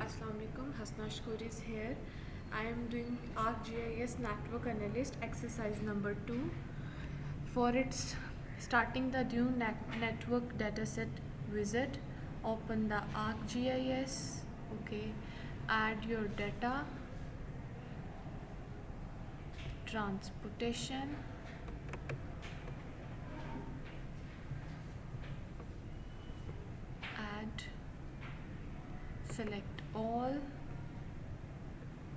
Assalamu alaikum, Hasna Shkoor is here. I am doing ArcGIS Network Analyst exercise number 2. For its starting the new network dataset wizard, open the ArcGIS. Okay, add your data, transportation, add, select all,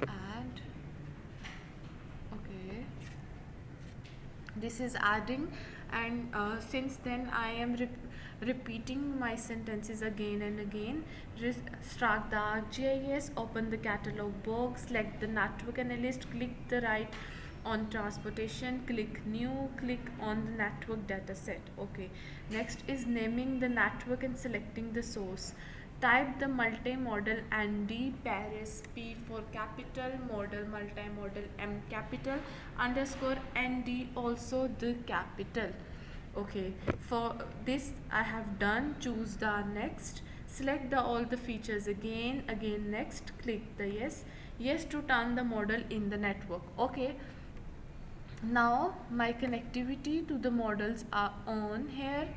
add. Okay, this is adding, and since then I am repeating my sentences again and again. Start the ArcGIS, open the catalog box, select the network analyst, click the right on transportation, click new, click on the network dataset. Okay, next is naming the network and selecting the source. Type the multi-model ND Paris P for capital, model multi-model M capital, underscore ND also the capital. Okay, for this I have done. Choose the next, select the all the features again next, click the yes to turn the model in the network. Okay, now my connectivity to the models are on here.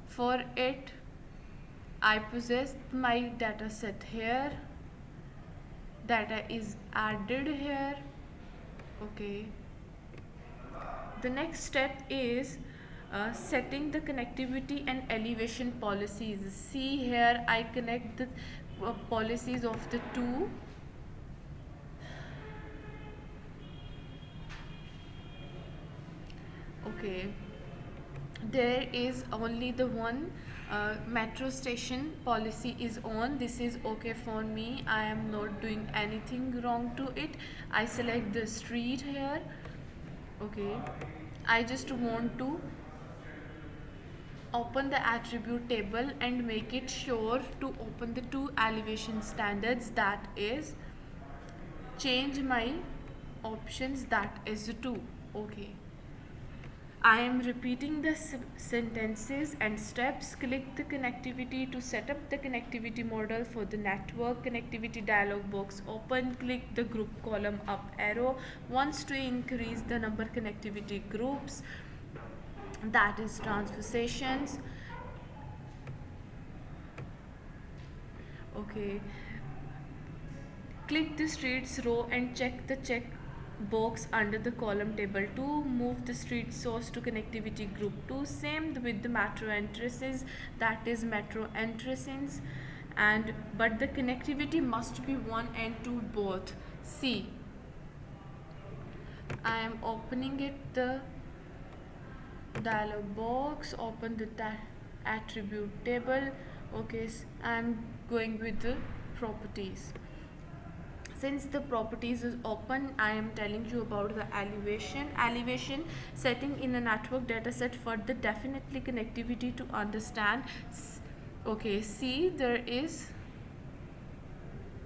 For it I possess my data set here, data is added here. Okay, the next step is setting the connectivity and elevation policies. See here I connect the policies of the two. Okay, there is only the one metro station policy is on. This is okay for me. I am not doing anything wrong to it. I select the street here. Okay, I just want to open the attribute table and make it sure to open the two elevation standards, that is change my options, that is 2. Okay, I am repeating the sentences and steps. Click the connectivity to set up the connectivity model for the network. Connectivity dialog box open. Click the group column up arrow once to increase the number connectivity groups, that is transfer sessions. Okay, click the streets row and check the check box under the column table to move the street source to connectivity group 2. Same with the metro entrances, that is metro entrances, and but the connectivity must be 1 and 2 both. See, I am opening it, the dialog box, open the attribute table. Okay, I am going with the properties. Since the properties is open, I am telling you about the elevation setting in a network dataset for the definitely connectivity to understand. Okay, see, there is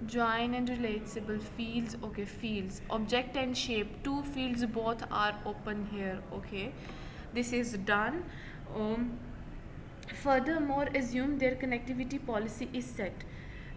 join and relatable fields. Okay, fields, object and shape, 2 fields both are open here. Okay, this is done. Furthermore, assume their connectivity policy is set.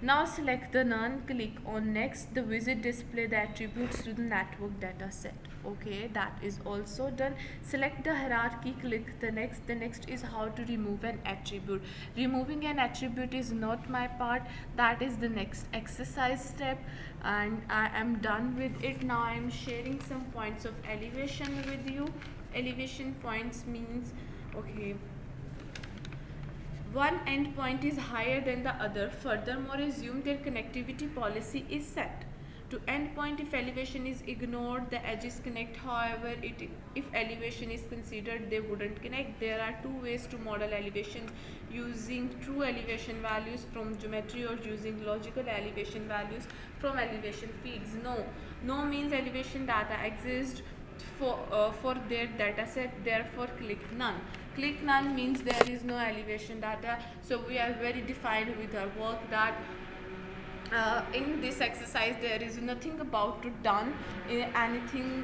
Now select the none, click on next. The wizard display the attributes to the network data set. Okay, that is also done. Select the hierarchy, click the next. The next is how to remove an attribute. Removing an attribute is not my part, that is the next exercise step, and I am done with it. Now I am sharing some points of elevation with you. Elevation points means, okay, one endpoint is higher than the other. Furthermore, assume their connectivity policy is set. To endpoint, if elevation is ignored, the edges connect. However, if elevation is considered, they wouldn't connect. There are 2 ways to model elevation: using true elevation values from geometry or using logical elevation values from elevation feeds. No means elevation data exists for their dataset, therefore click none. Click none means there is no elevation data. So we are very defined with our work that in this exercise there is nothing about to done anything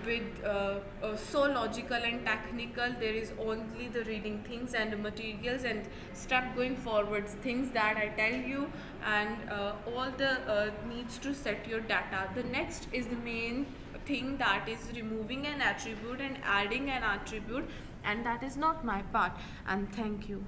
with so logical and technical. There is only the reading things and the materials and step going forwards things that I tell you, and all the needs to set your data. The next is the main thing, that is removing an attribute and adding an attribute, and that is not my part. And thank you.